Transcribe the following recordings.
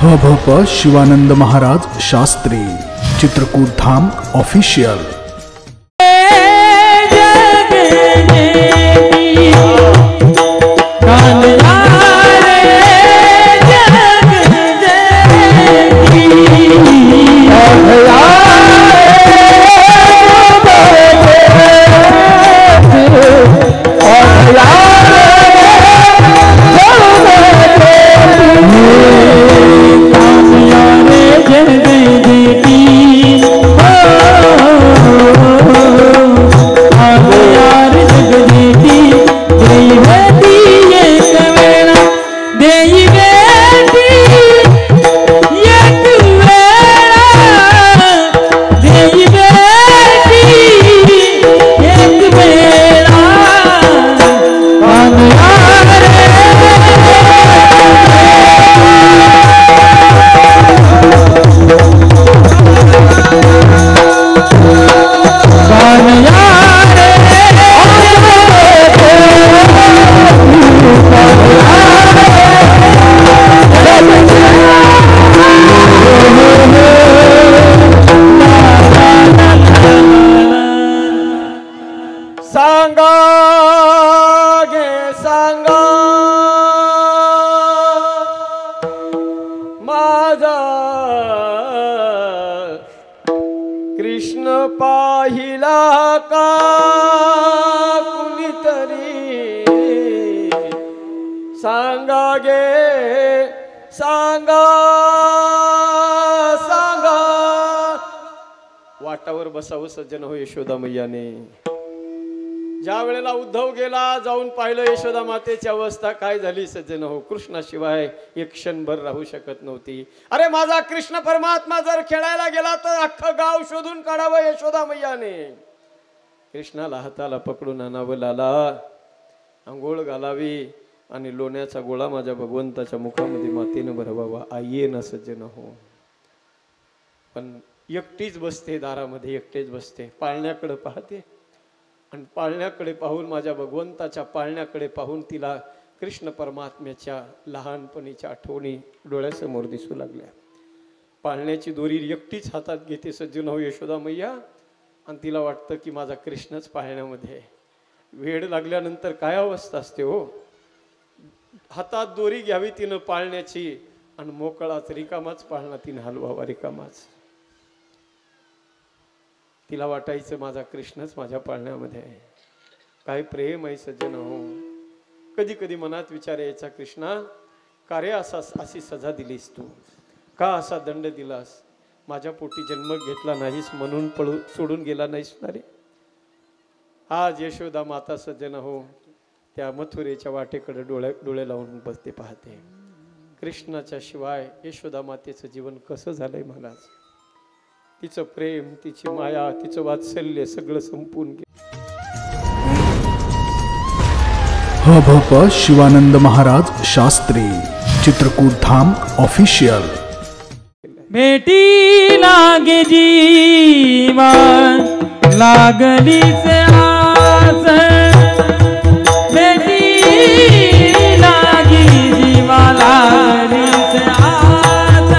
हभप शिवानंद महाराज शास्त्री चित्रकूट धाम official. Krishna पाहिला का कुणीतरी सांगा गे सांगा सांगा। वाटावर बसावं सज्जन हो यशोदा मैयाने। ज्या वेळेला उद्धव गेला जाऊन पाहिलं यशोदा मातेची अवस्था काय झाली सज्जन हो। कृष्णाशिवाय एक क्षणभर राहू शकत नव्हती। अरे माझा कृष्ण परमात्मा जर खेळायला गेला तर अख्खं गाव शोधून काढावं यशोदा मैयाने। कृष्णाला हाताला पकडून आणावं, लाला अंघोळ घालावी आणि लोण्याचा गोळा माझ्या भगवंताच्या मुखामध्ये मातेनं भरवावा। आई ना सज्जन हो। पण एकटीच बसते दारामध्ये, एकटेच बसते, पाळण्याकडे पाहते आणि पाळण्याकडे पाहून माझ्या भगवंताच्या पाळण्याकडे पाहून तिला कृष्ण परमात्म्याच्या लहानपणीच्या आठवणी डोळ्यासमोर दिसू लागल्या। पाळण्याची दोरी एकटीच हातात घेते सज्जन हो यशोदा मैया आणि तिला वाटतं की माझा कृष्णच पाळण्यामध्ये। वेड लागल्यानंतर काय अवस्था असते हो। हातात दोरी घ्यावी तिनं पाळण्याची आणि मोकळाच रिकामाच पाळणा तिनं हलवावा, रिकामाच। तिला वाटायचं माझा कृष्णच माझ्या पाळण्यामध्ये आहे। काय प्रेम आहे सज्जन हो। कधी कधी मनात विचार यायचा, कृष्णा का रे अशी सजा दिलीस तू, का असा दंड दिलास, माझ्या पोटी जन्म घेतला नाहीस म्हणून सोडून गेला नाहीस ना रे। आज यशोदा माता सज्जन हो त्या मथुरेच्या वाटेकडे डोळे लावून बसते, पाहते। कृष्णाच्या शिवाय यशोदा मातेचं जीवन कसं झालंय महाराज। तिचं प्रेम, तिची माया, तिचं वात्सल्य सगळं संपून गेलं। हभप शिवानंद महाराज शास्त्री चित्रकूट धाम ऑफिशियल। बेटी लागे जीवा लागली से आस, बेटी लागी जीवा लागली से आस,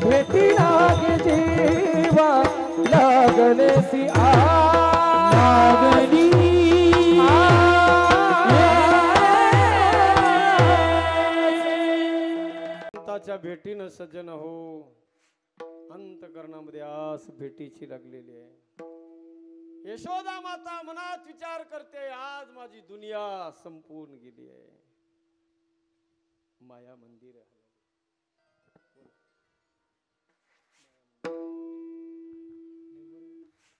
भेटी लागे जीवा लागले सी लागली अंताच्या भेटीनं सज्जन हो अंतकरणामध्ये आस भेटीची लागलेली आहे। यशोदा माता मनात विचार करते, आज माझी दुनिया संपून गेली आहे. माया मंदिर हलवलं.